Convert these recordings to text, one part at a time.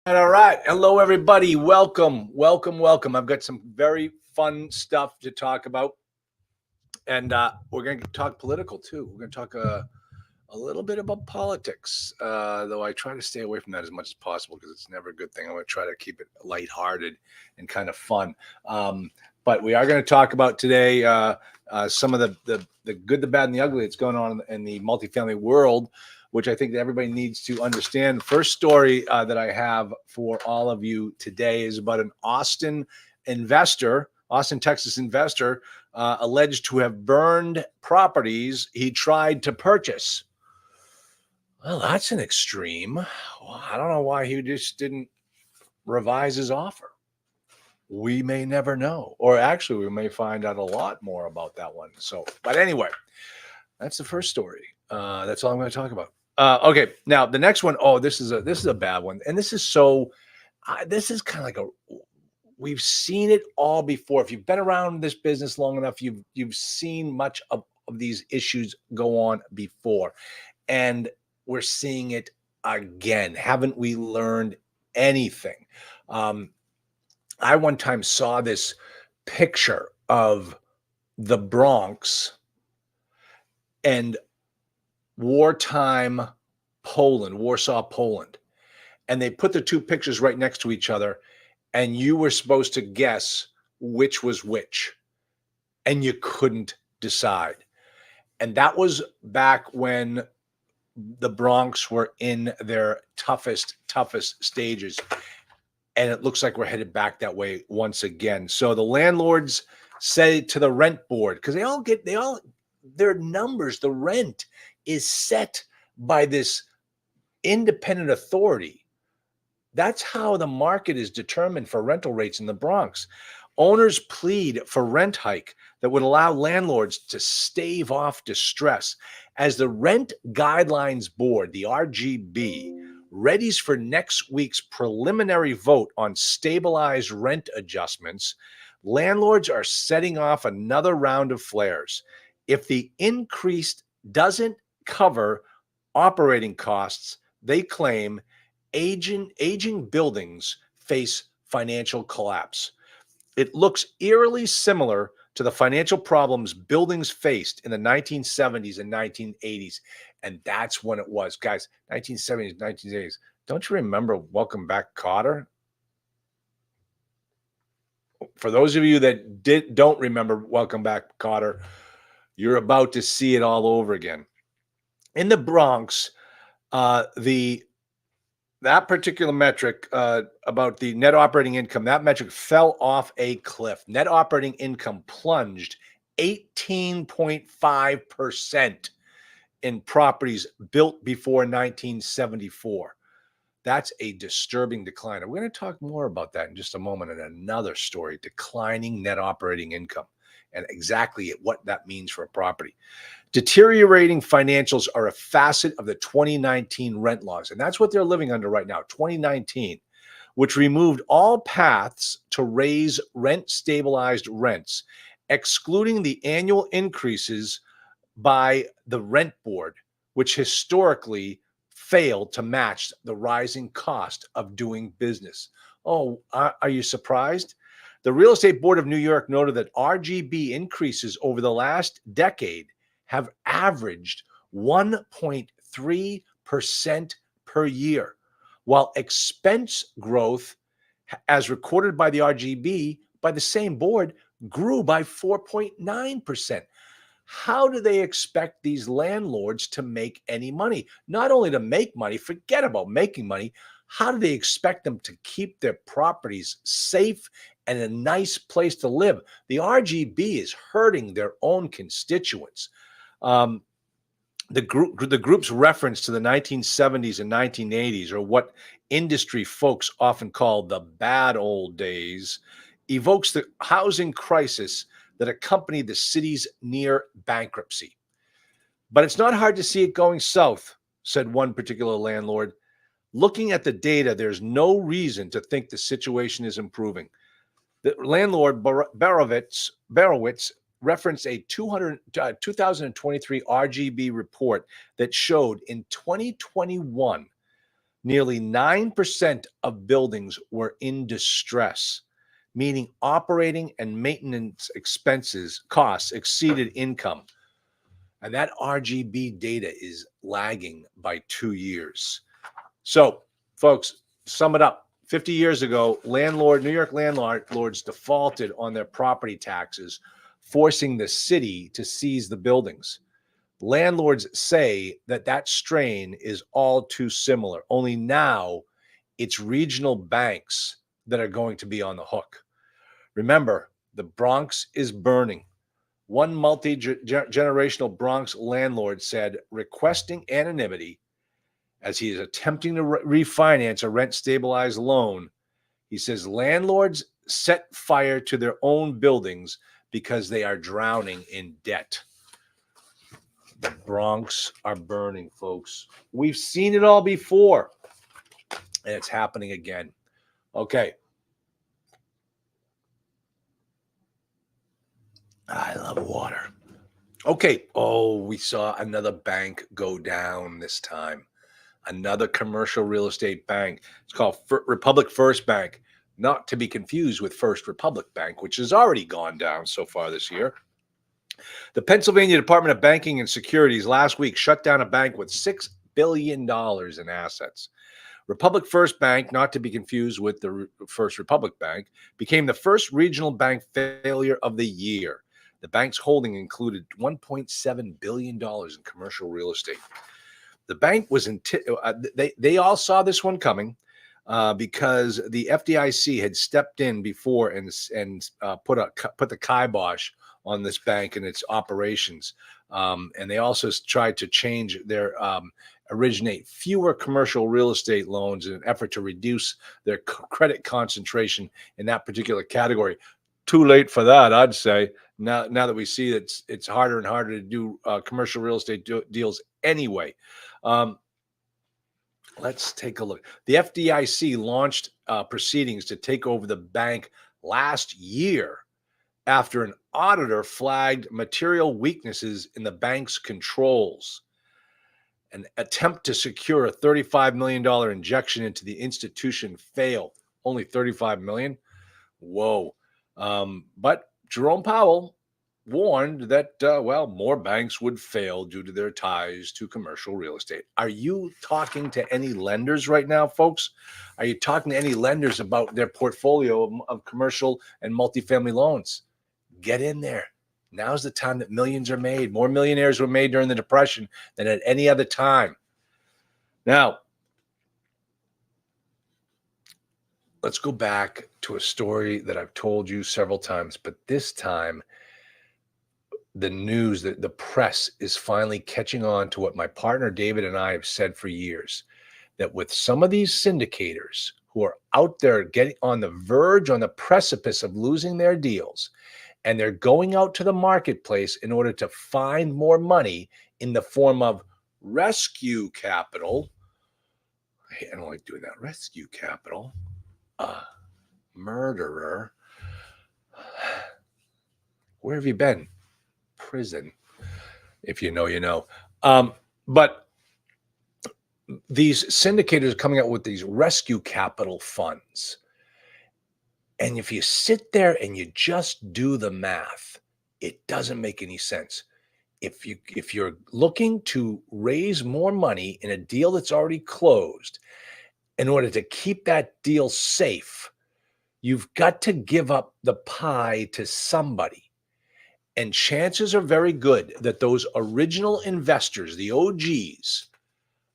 All right. Hello, everybody. Welcome. I've got some very fun stuff to talk about. And we're going to talk political, too. We're going to talk a little bit about politics, though I try to stay away from that as much as possible because it's never a good thing. I'm going to try to keep it lighthearted and kind of fun. But we are going to talk about today some of the good, the bad, and the ugly that's going on in the multifamily world, which I think that everybody needs to understand. First story that I have for all of you today is about an Austin, Texas investor, alleged to have burned properties he tried to purchase. Well, that's an extreme. Well, I don't know why he just didn't revise his offer. We may never know. Or actually, we may find out a lot more about that one. But anyway, that's the first story. That's all I'm going to talk about. Okay, now the next one. Oh, this is a bad one, and this is this is kind of like we've seen it all before. If you've been around this business long enough, you've seen much of these issues go on before, and we're seeing it again. Haven't we learned anything? I one time saw this picture of the Bronx and wartime Poland, Warsaw, Poland. And they put the two pictures right next to each other, and you were supposed to guess which was which, and you couldn't decide. And that was back when the Bronx were in their toughest stages. And it looks like we're headed back that way once again. So the landlords say to the rent board, because their numbers, the rent is set by this independent authority. That's how the market is determined for rental rates in the Bronx. Owners plead for rent hike that would allow landlords to stave off distress as the Rent Guidelines Board, the RGB, readies for next week's preliminary vote on stabilized rent adjustments. Landlords are setting off another round of flares. If the increase doesn't cover operating costs, they claim aging buildings face financial collapse. It looks eerily similar to the financial problems buildings faced in the 1970s and 1980s. And that's when it was, guys, 1970s, 1980s. Don't you remember Welcome Back, Kotter? For those of you that don't remember Welcome Back, Kotter, you're about to see it all over again. In the Bronx, that particular metric about the net operating income, that metric fell off a cliff. Net operating income plunged 18.5% in properties built before 1974. That's a disturbing decline. And we're going to talk more about that in just a moment in another story, declining net operating income and exactly what that means for a property. Deteriorating financials are a facet of the 2019 rent laws, and that's what they're living under right now, 2019, which removed all paths to raise rent-stabilized rents, excluding the annual increases by the rent board, which historically failed to match the rising cost of doing business. Oh, are you surprised? The Real Estate Board of New York noted that RGB increases over the last decade have averaged 1.3% per year, while expense growth, as recorded by the RGB, by the same board, grew by 4.9%. How do they expect these landlords to make any money? Not only to make money, forget about making money. How do they expect them to keep their properties safe and a nice place to live? The RGB is hurting their own constituents. The group's reference to the 1970s and 1980s, or what industry folks often call the bad old days, evokes the housing crisis that accompanied the city's near bankruptcy. But it's not hard to see it going south, said one particular landlord. Looking at the data, there's no reason to think the situation is improving. The landlord Barowitz referenced a 2023 RGB report that showed in 2021 Nearly 9% of buildings were in distress, meaning operating and maintenance costs exceeded income. And that RGB data is lagging by 2 years. So, folks, sum it up. 50 years ago, New York landlords defaulted on their property taxes, forcing the city to seize the buildings. Landlords say that strain is all too similar, only now it's regional banks that are going to be on the hook. Remember, the Bronx is burning. One multi-generational Bronx landlord said, requesting anonymity as he is attempting to refinance a rent-stabilized loan. He says landlords set fire to their own buildings because they are drowning in debt. The Bronx are burning, folks. We've seen it all before, and it's happening again. Okay. I love water. Okay. Oh, we saw another bank go down this time. Another commercial real estate bank. It's called Republic First Bank, not to be confused with First Republic Bank, which has already gone down so far this year. The Pennsylvania Department of Banking and Securities last week shut down a bank with $6 billion in assets. Republic First Bank, not to be confused with the First Republic Bank, became the first regional bank failure of the year. The bank's holding included $1.7 billion in commercial real estate. The bank was they all saw this one coming because the FDIC had stepped in before and put the kibosh on this bank and its operations. And they also tried to change their originate fewer commercial real estate loans in an effort to reduce their credit concentration in that particular category. Too late for that, I'd say. Now that we see that it's harder and harder to do commercial real estate deals anyway. Let's take a look. The FDIC launched proceedings to take over the bank last year after an auditor flagged material weaknesses in the bank's controls. An attempt to secure a $35 million injection into the institution failed. Only $35 million? Whoa. But Jerome Powell warned that, more banks would fail due to their ties to commercial real estate. Are you talking to any lenders right now, folks? Are you talking to any lenders about their portfolio of commercial and multifamily loans? Get in there. Now's the time that millions are made. More millionaires were made during the Depression than at any other time. Now, let's go back to a story that I've told you several times, but this time the news, the press is finally catching on to what my partner David and I have said for years, that with some of these syndicators who are out there getting on the verge, on the precipice of losing their deals, and they're going out to the marketplace in order to find more money in the form of rescue capital. I don't like doing that. Rescue capital. Murderer. Where have you been? Prison. If you know, you know. But these syndicators are coming out with these rescue capital funds. And if you sit there and you just do the math, it doesn't make any sense. If you're looking to raise more money in a deal that's already closed, in order to keep that deal safe, you've got to give up the pie to somebody. And chances are very good that those original investors, the OGs,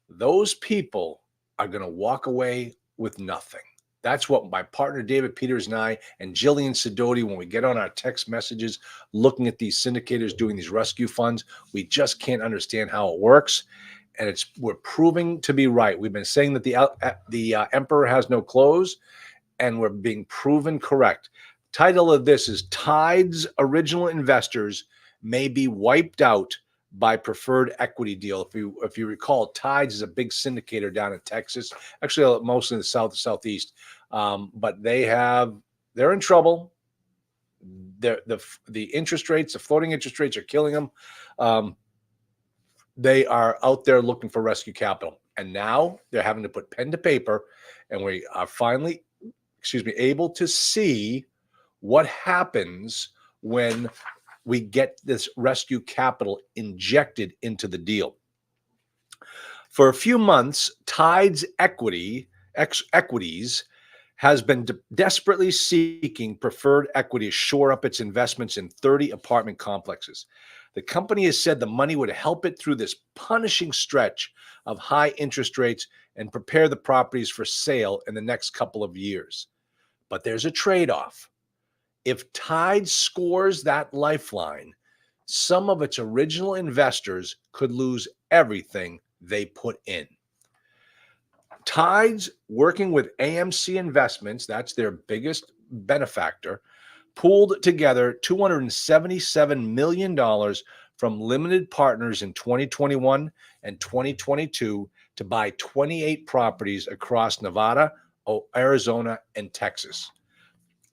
those people are going to walk away with nothing. That's what my partner David Peters and I and Jillian Sidoti, when we get on our text messages looking at these syndicators doing these rescue funds, we just can't understand how it works. And we're proving to be right. We've been saying that the emperor has no clothes, and we're being proven correct. Title of this is Tide's Original Investors May Be Wiped Out by Preferred Equity Deal. If you recall, Tides is a big syndicator down in Texas, actually mostly in the southeast. But they're in trouble. The interest rates, the floating interest rates are killing them. They are out there looking for rescue capital. And now they're having to put pen to paper, and we are finally, able to see what happens when we get this rescue capital injected into the deal. For a few months, Tide's equities has been desperately seeking preferred equity to shore up its investments in 30 apartment complexes. The company has said the money would help it through this punishing stretch of high interest rates and prepare the properties for sale in the next couple of years. But there's a trade-off. If Tide scores that lifeline, some of its original investors could lose everything they put in. Tide's working with AMC Investments, that's their biggest benefactor, pooled together $277 million from limited partners in 2021 and 2022 to buy 28 properties across Nevada, Arizona, and Texas.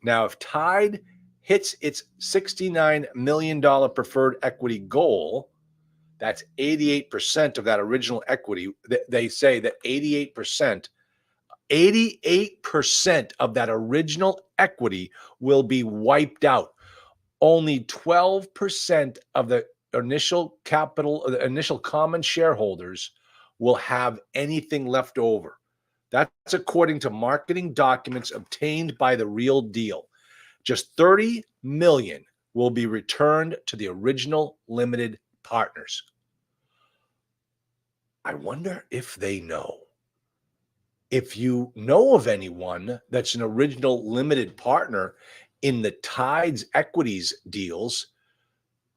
Now, if Tide hits its $69 million preferred equity goal, that's 88% of that original equity. They say that 88% of that original equity will be wiped out. Only 12% of the initial capital, the initial common shareholders will have anything left over. That's according to marketing documents obtained by The Real Deal. Just $30 million will be returned to the original limited partners. I wonder if they know. If you know of anyone that's an original limited partner in the Tides equities deals,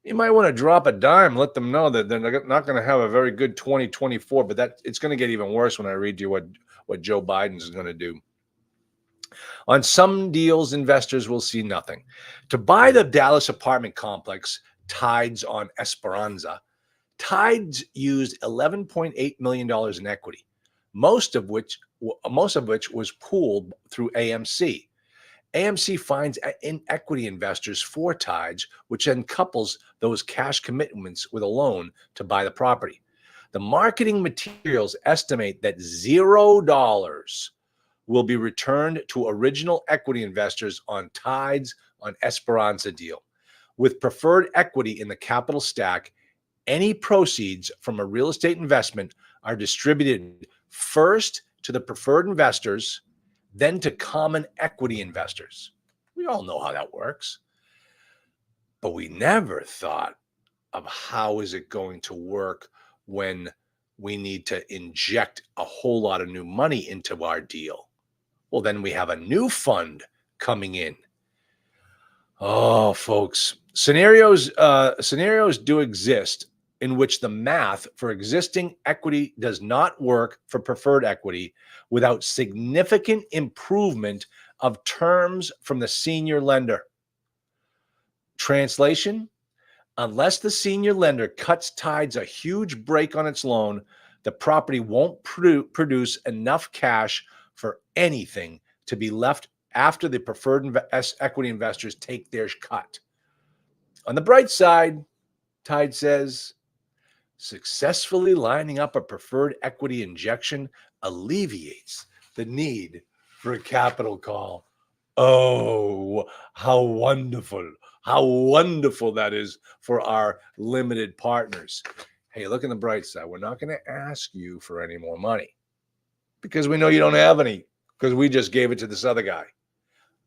you might want to drop a dime, let them know that they're not going to have a very good 2024, but it's going to get even worse when I read you what Joe Biden is going to do. On some deals, investors will see nothing. To buy the Dallas apartment complex, Tides on Esperanza, Tides used $11.8 million in equity, most of which was pooled through AMC. AMC finds equity investors for Tides, which then couples those cash commitments with a loan to buy the property. The marketing materials estimate that $0 will be returned to original equity investors on Tides on Esperanza deal. With preferred equity in the capital stack, any proceeds from a real estate investment are distributed first to the preferred investors, then to common equity investors. We all know how that works. But we never thought of how is it going to work when we need to inject a whole lot of new money into our deal. Well, then we have a new fund coming in. Oh, folks, scenarios do exist in which the math for existing equity does not work for preferred equity without significant improvement of terms from the senior lender. Translation: unless the senior lender cuts Tides a huge break on its loan, the property won't produce enough cash for anything to be left after the preferred equity investors take their cut. On the bright side, Tide says, successfully lining up a preferred equity injection alleviates the need for a capital call. Oh, how wonderful that is for our limited partners. Hey, look on the bright side. We're not going to ask you for any more money because we know you don't have any, because we just gave it to this other guy.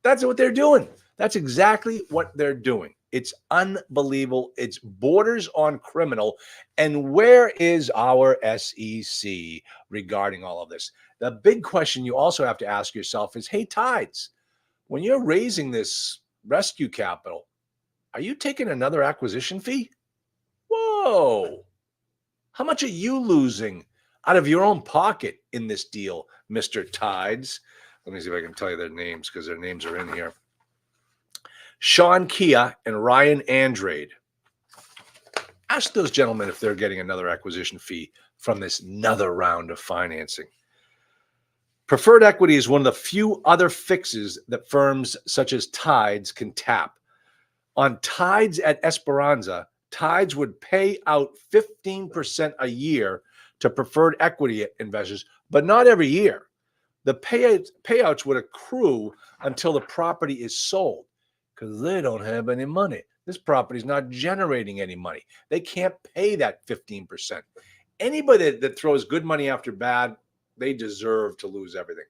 That's what they're doing. That's exactly what they're doing. It's unbelievable. It's borders on criminal. And where is our SEC regarding all of this? The big question you also have to ask yourself is, hey, Tides, when you're raising this rescue capital, are you taking another acquisition fee? Whoa. How much are you losing out of your own pocket in this deal, Mr. Tides? Let me see if I can tell you their names, because their names are in here. Sean Kia and Ryan Andrade. Ask those gentlemen if they're getting another acquisition fee from this another round of financing. Preferred equity is one of the few other fixes that firms such as Tides can tap. On Tides at Esperanza, Tides would pay out 15% a year to preferred equity investors, but not every year. The payouts would accrue until the property is sold because they don't have any money. This property is not generating any money. They can't pay that 15%. Anybody that throws good money after bad, they deserve to lose everything.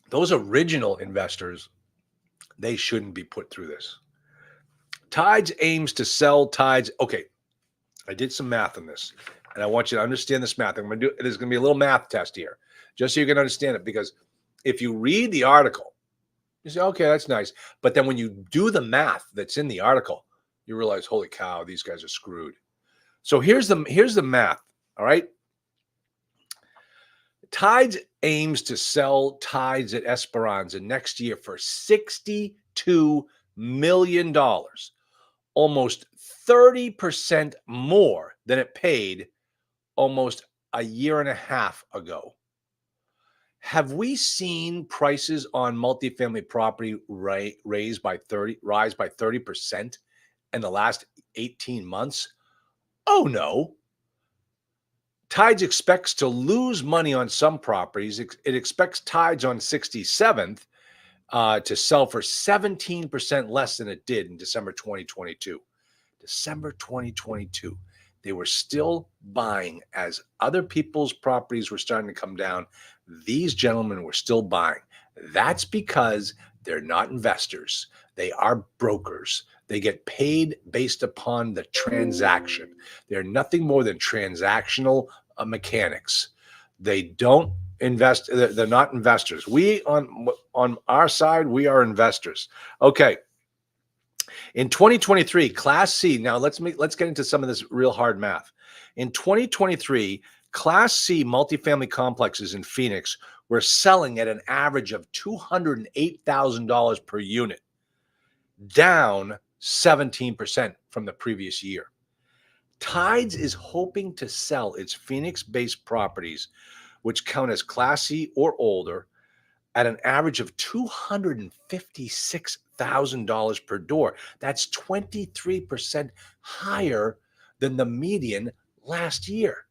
Those original investors, they shouldn't be put through this. Tides aims to sell Tides. Okay, I did some math on this, and I want you to understand this math. There's going to be a little math test here, just so you can understand it, because if you read the article, you say, okay, that's nice. But then when you do the math that's in the article, you realize, holy cow, these guys are screwed. So here's the math, all right? Tides aims to sell Tides at Esperanza next year for $62 million, almost 30% more than it paid almost a year and a half ago. Have we seen prices on multifamily property rise by 30% in the last 18 months? Oh no. Tides expects to lose money on some properties. It expects Tides on 67th to sell for 17% less than it did in December 2022. December 2022. They were still buying as other people's properties were starting to come down. These gentlemen were still buying. That's because they're not investors. They are brokers. They get paid based upon the transaction. They're nothing more than transactional mechanics. They don't invest. They're not investors. We on our side, we are investors. Okay. In 2023, Class C. Now let's get into some of this real hard math. In 2023, Class C multifamily complexes in Phoenix were selling at an average of $208,000 per unit, down 17% from the previous year. Tides is hoping to sell its Phoenix-based properties, which count as Class C or older, at an average of $256,000 per door. That's 23% higher than the median last year.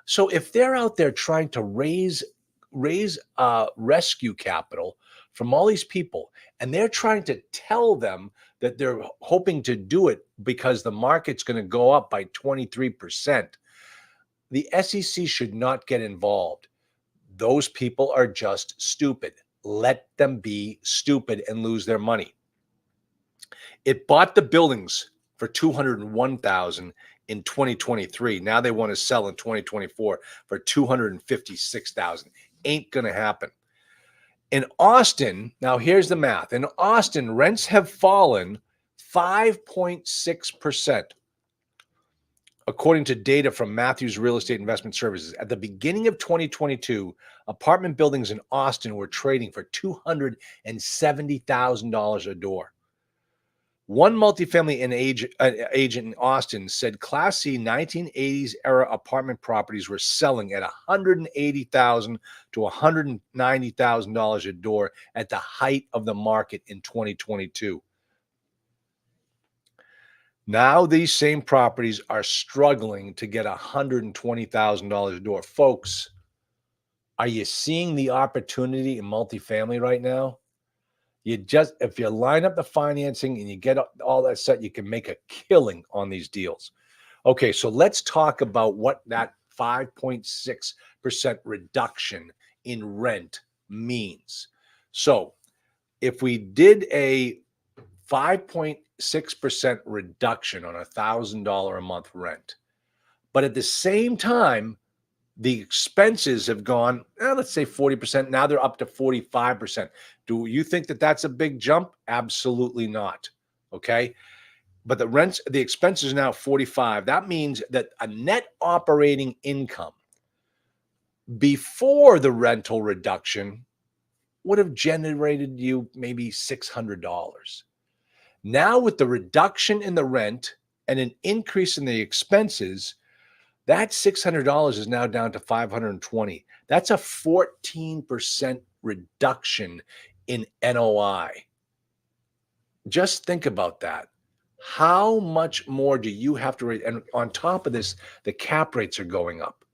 So if they're out there trying to raise rescue capital from all these people, and they're trying to tell them that they're hoping to do it because the market's going to go up by 23%, the SEC should not get involved. Those people are just stupid. Let them be stupid and lose their money. It bought the buildings for $201,000 in 2023. Now they want to sell in 2024 for $256,000. Ain't going to happen. In Austin, now here's the math. In Austin, rents have fallen 5.6%. According to data from Matthews Real Estate Investment Services. At the beginning of 2022, apartment buildings in Austin were trading for $270,000 a door. One multifamily agent in Austin said Class C 1980s era apartment properties were selling at $180,000 to $190,000 a door at the height of the market in 2022. Now these same properties are struggling to get $120,000 a door. Folks, are you seeing the opportunity in multifamily right now? If you line up the financing and you get all that set, you can make a killing on these deals. Okay, so let's talk about what that 5.6% reduction in rent means. So if we did a 5.6% reduction on $1,000 a month rent, but at the same time, the expenses have gone, let's say 40%. Now they're up to 45%. Do you think that that's a big jump? Absolutely not. Okay. But the expenses are now 45. That means that a net operating income before the rental reduction would have generated you maybe $600. Now with the reduction in the rent and an increase in the expenses, that $600 is now down to $520. That's a 14% reduction in NOI. Just think about that. How much more do you have to raise? And on top of this, the cap rates are going up.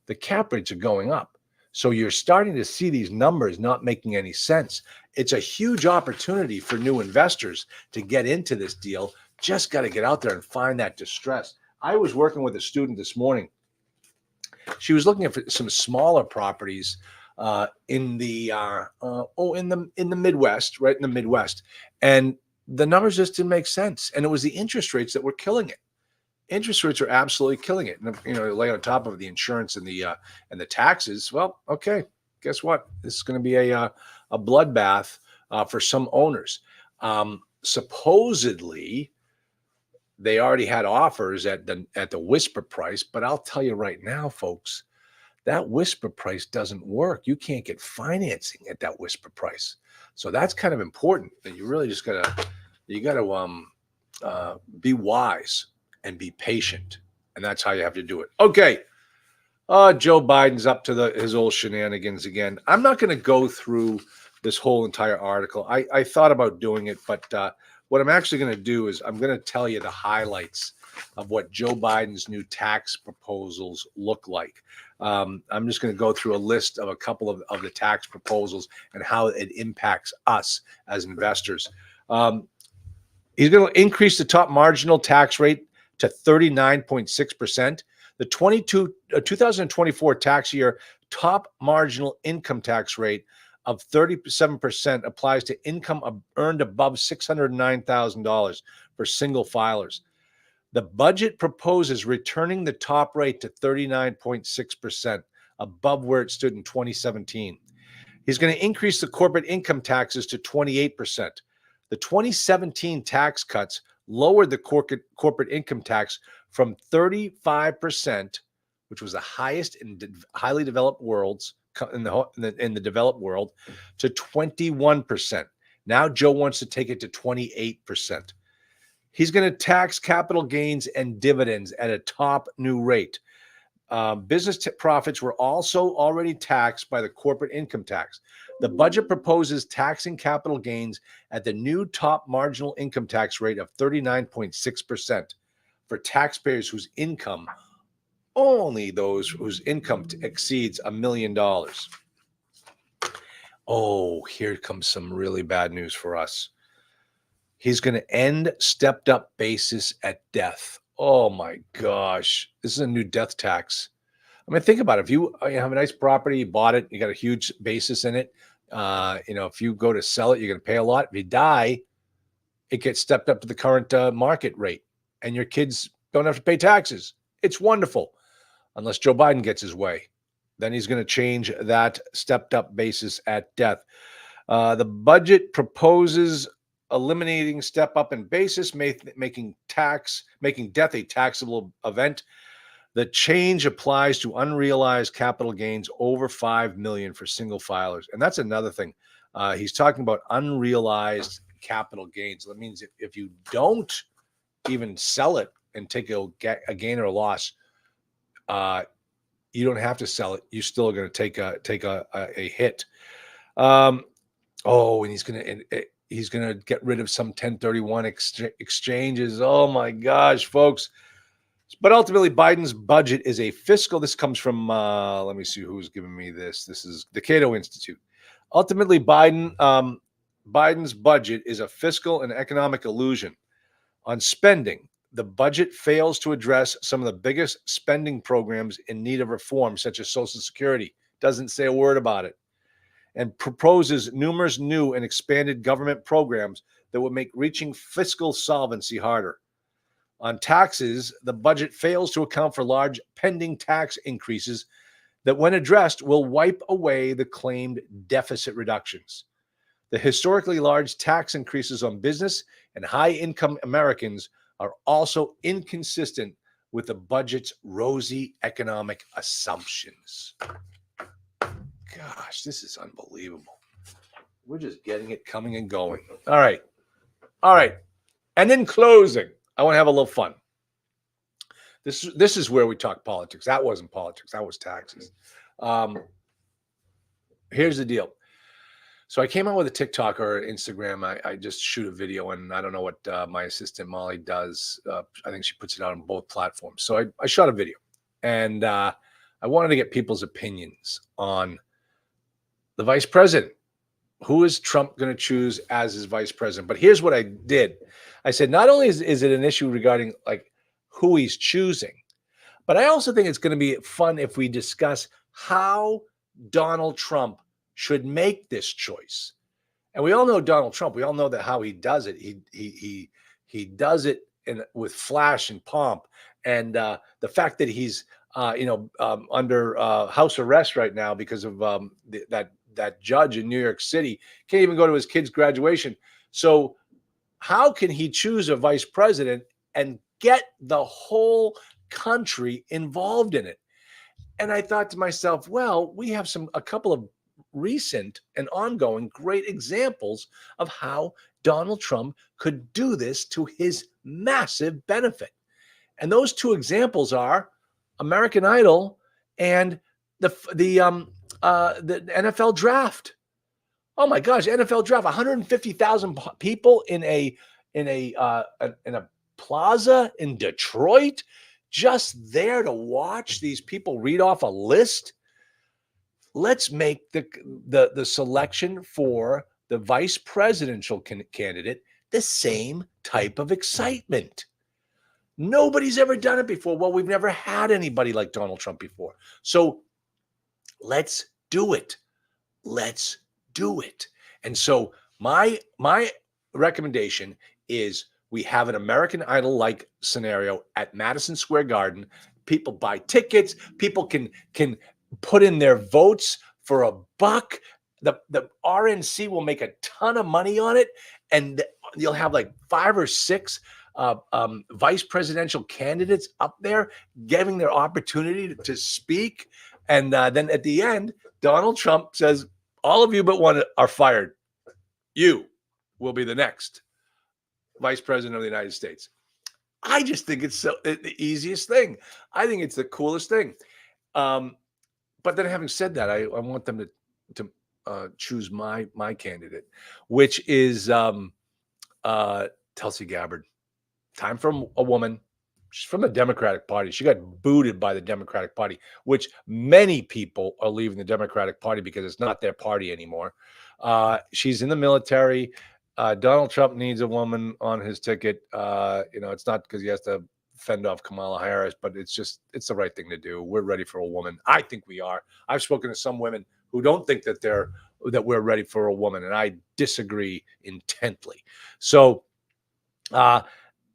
The cap rates are going up. So you're starting to see these numbers not making any sense. It's a huge opportunity for new investors to get into this deal. Just got to get out there and find that distress. I was working with a student this morning. She was looking at some smaller properties in the Midwest, right in the Midwest, and the numbers just didn't make sense. And it was the interest rates that were killing it. Interest rates are absolutely killing it. And lay on top of the insurance and the taxes. Well, okay, guess what? This is going to be a bloodbath for some owners. Supposedly, they already had offers at the whisper price, but I'll tell you right now, folks, that whisper price doesn't work. You can't get financing at that whisper price. So that's kind of important that you really just gotta be wise and be patient. And that's how you have to do it. Okay. Joe Biden's up to his old shenanigans again. I'm not going to go through this whole entire article. I thought about doing it, but what I'm actually going to do is I'm going to tell you the highlights of what Joe Biden's new tax proposals look like. I'm just going to go through a list of a couple of the tax proposals and how it impacts us as investors. He's going to increase the top marginal tax rate to 39.6%. The 2024 tax year top marginal income tax rate of 37% applies to income earned above $609,000 for single filers. The budget proposes returning the top rate to 39.6%, above where it stood in 2017. He's going to increase the corporate income taxes to 28%. The 2017 tax cuts lowered the corporate income tax from 35%, which was the highest in highly developed worlds in the developed world, to 21%. Now Joe wants to take it to 28%. He's going to tax capital gains and dividends at a top new rate. Business profits were also already taxed by the corporate income tax. The budget proposes taxing capital gains at the new top marginal income tax rate of 39.6% for taxpayers whose income, only those whose income exceeds $1 million. Oh, here comes some really bad news for us. He's going to end stepped up basis at death. Oh my gosh. This is a new death tax. I mean, think about it. If you have a nice property, you bought it, you got a huge basis in it. If you go to sell it, you're going to pay a lot. If you die, it gets stepped up to the current market rate, and your kids don't have to pay taxes. It's wonderful, unless Joe Biden gets his way. Then he's going to change that stepped up basis at death. The budget proposes eliminating step up in basis, making death a taxable event. The change applies to unrealized capital gains over $5 million for single filers. And that's another thing. He's talking about unrealized capital gains. That means if you don't even sell it and take a gain or a loss, you don't have to sell it. You're still going to take a hit. And he's going to get rid of some 1031 exchanges. Oh my gosh, folks. But ultimately, Biden's budget is a fiscal. This comes from, let me see who's giving me this. This is the Cato Institute. Ultimately, Biden's budget is a fiscal and economic illusion. On spending, the budget fails to address some of the biggest spending programs in need of reform, such as Social Security. Doesn't say a word about it. And proposes numerous new and expanded government programs that would make reaching fiscal solvency harder. On taxes, the budget fails to account for large pending tax increases that, when addressed, will wipe away the claimed deficit reductions. The historically large tax increases on business and high-income Americans are also inconsistent with the budget's rosy economic assumptions. Gosh, this is unbelievable. We're just getting it coming and going. All right. And in closing, I want to have a little fun. This is where we talk politics. That wasn't politics. That was taxes. Here's the deal. So I came out with a TikTok or Instagram. I just shoot a video, and I don't know what my assistant Molly does. I think she puts it out on both platforms. So I shot a video, and I wanted to get people's opinions on the vice president. Who is Trump going to choose as his vice president? But here's what I did. I said, not only is it an issue regarding like who he's choosing, but I also think it's going to be fun if we discuss how Donald Trump should make this choice. And we all know Donald Trump. We all know that how he does it. He does it with flash and pomp, and the fact that he's under house arrest right now because of that judge in New York City can't even go to his kid's graduation. So how can he choose a vice president and get the whole country involved in it? And I thought to myself, well, we have a couple of recent and ongoing great examples of how Donald Trump could do this to his massive benefit. And those two examples are American Idol and the NFL draft. Oh my gosh, NFL draft, 150,000 people in a plaza in Detroit, just there to watch these people read off a list. Let's make the selection for the vice presidential candidate the same type of excitement. Nobody's ever done it before. Well, we've never had anybody like Donald Trump before. So let's do it. Let's do it. And so my recommendation is we have an American Idol-like scenario at Madison Square Garden. People buy tickets. People can put in their votes for $1. The RNC will make a ton of money on it, and you'll have like 5 or 6 vice presidential candidates up there giving their opportunity to speak. And then at the end, Donald Trump says, all of you but one are fired. You will be the next vice president of the United States. I just think it's the easiest thing. I think it's the coolest thing. But then having said that, I want them to choose my candidate, which is Tulsi Gabbard. Time for a woman. She's from the Democratic Party. She got booted by the Democratic Party, which many people are leaving the Democratic Party because it's not their party anymore. She's in the military. Donald Trump needs a woman on his ticket. It's not because he has to fend off Kamala Harris, but it's the right thing to do. We're ready for a woman. I think we are. I've spoken to some women who don't think that we're ready for a woman, and I disagree intently. So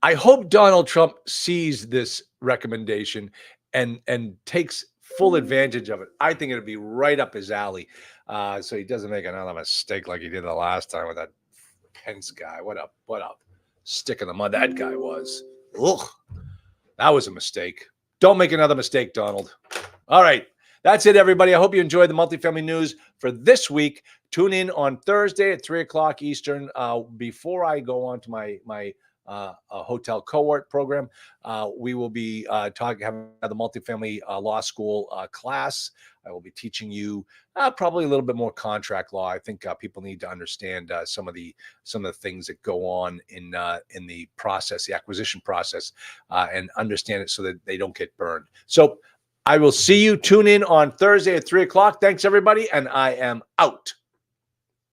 I hope Donald Trump sees this recommendation and takes full advantage of it. I think it'll be right up his alley, so he doesn't make another mistake like he did the last time with that Pence guy. What a stick in the mud that guy was. Ugh, that was a mistake. Don't make another mistake, Donald. All right. That's it, everybody. I hope you enjoyed the multifamily news for this week. Tune in on Thursday at 3:00 Eastern. Before I go on to my hotel cohort program, we will be having the multifamily law school class. I will be teaching you probably a little bit more contract law. I think people need to understand some of the things that go on in the process, the acquisition process, and understand it so that they don't get burned. So I will see you. Tune in on Thursday at 3:00. Thanks, everybody, and I am out.